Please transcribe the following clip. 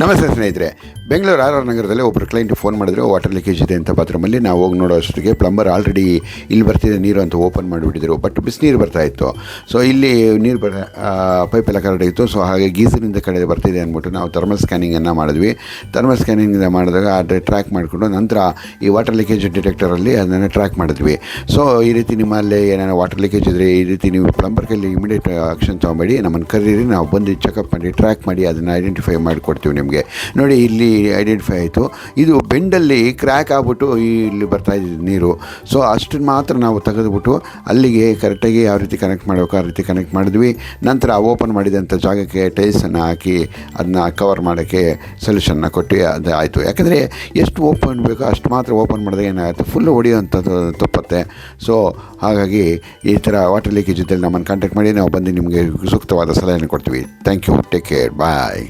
ನಮಸ್ತೆ ಸ್ನೇಹಿತರೆ, ಬೆಂಗಳೂರು ಆರ್ ನಗರದಲ್ಲಿ ಒಬ್ಬರು ಕ್ಲೈಂಟ್ ಫೋನ್ ಮಾಡಿದ್ರು, ವಾಟರ್ ಲೀಕೇಜ್ ಇದೆ ಅಂತ ಬಾತ್ರೂಮಲ್ಲಿ. ನಾವು ಹೋಗಿ ನೋಡೋ ಅಷ್ಟೊತ್ತಿಗೆ ಪ್ಲಂಬರ್ ಆಲ್ರೆಡಿ ಇಲ್ಲಿ ಬರ್ತಿದೆ ನೀರು ಅಂತ ಓಪನ್ ಮಾಡಿಬಿಟ್ಟಿದ್ರು. ಬಟ್ ಬಿಸಿನೀರು ಬರ್ತಾಯಿತ್ತು. ಸೊ ಇಲ್ಲಿ ನೀರು ಪೈಪೆಲ್ಲ ಕರೆಕ್ಟ್ ಇತ್ತು. ಸೊ ಹಾಗೆ ಗೀಸರಿಂದ ಕಡೆ ಬರ್ತಿದೆ ಅಂದ್ಬಿಟ್ಟು ನಾವು ಥರ್ಮಲ್ ಸ್ಕ್ಯಾನಿಂಗನ್ನು ಮಾಡಿದ್ವಿ. ಥರ್ಮಲ್ ಸ್ಕ್ಯಾನಿಂಗ್ ಮಾಡಿದಾಗ ಅದು ಟ್ರ್ಯಾಕ್ ಮಾಡಿಕೊಂಡು ನಂತರ ಈ ವಾಟರ್ ಲೀಕೇಜ್ ಡಿಟೆಕ್ಟರಲ್ಲಿ ಅದನ್ನು ಟ್ರ್ಯಾಕ್ ಮಾಡಿದ್ವಿ. ಸೊ ಈ ರೀತಿ ನಿಮ್ಮಲ್ಲಿ ಏನಾರು ವಾಟರ್ ಲೀಕೇಜ್ ಇದ್ದರೆ ಈ ರೀತಿ ನೀವು ಪ್ಲಂಬರ್ ಕೈಲಿ ಇಮಿಡಿಯೇಟ್ ಆಕ್ಷನ್ ತೊಗೊಬೇಡಿ, ನಮ್ಮನ್ನು ಕರೀರಿ, ನಾವು ಬಂದು ಚೆಕಪ್ ಮಾಡಿ ಟ್ರ್ಯಾಕ್ ಮಾಡಿ ಅದನ್ನು ಐಡೆಂಟಿಫೈ ಮಾಡಿಕೊಡ್ತೀವಿ ನಿಮಗೆ. ನೋಡಿ, ಇಲ್ಲಿ ಐಡೆಂಟಿಫೈ ಆಯಿತು. ಇದು ಬೆಂಡಲ್ಲಿ ಕ್ರ್ಯಾಕ್ ಆಗಿಬಿಟ್ಟು ಇಲ್ಲಿ ಬರ್ತಾಯಿದ್ದು ನೀರು. ಸೊ ಅಷ್ಟನ್ನು ಮಾತ್ರ ನಾವು ತೆಗೆದುಬಿಟ್ಟು ಅಲ್ಲಿಗೆ ಕರೆಕ್ಟಾಗಿ ಯಾವ ರೀತಿ ಕನೆಕ್ಟ್ ಮಾಡಬೇಕು ಆ ರೀತಿ ಕನೆಕ್ಟ್ ಮಾಡಿದ್ವಿ. ನಂತರ ಓಪನ್ ಮಾಡಿದಂಥ ಜಾಗಕ್ಕೆ ಟೈಲ್ಸನ್ನು ಹಾಕಿ ಅದನ್ನ ಕವರ್ ಮಾಡೋಕ್ಕೆ ಸೊಲ್ಯೂಷನ್ನ ಕೊಟ್ಟು ಅದು ಆಯಿತು. ಯಾಕಂದರೆ ಎಷ್ಟು ಓಪನ್ ಬೇಕೋ ಅಷ್ಟು ಮಾತ್ರ ಓಪನ್ ಮಾಡಿದಾಗ ಏನಾಗುತ್ತೆ, ಫುಲ್ಲು ಹೊಡೆಯುವಂಥದ್ದು ತಪ್ಪುತ್ತೆ. ಸೊ ಹಾಗಾಗಿ ಈ ಥರ ವಾಟರ್ ಲೀಕೇಜ್ ಇದ್ದಲ್ಲಿ ನಮ್ಮನ್ನು ಕಾಂಟ್ಯಾಕ್ಟ್ ಮಾಡಿ ನಾವು ಬಂದು ನಿಮಗೆ ಸೂಕ್ತವಾದ ಸಲಹೆಯನ್ನು ಕೊಡ್ತೀವಿ. Thank you, take care, bye.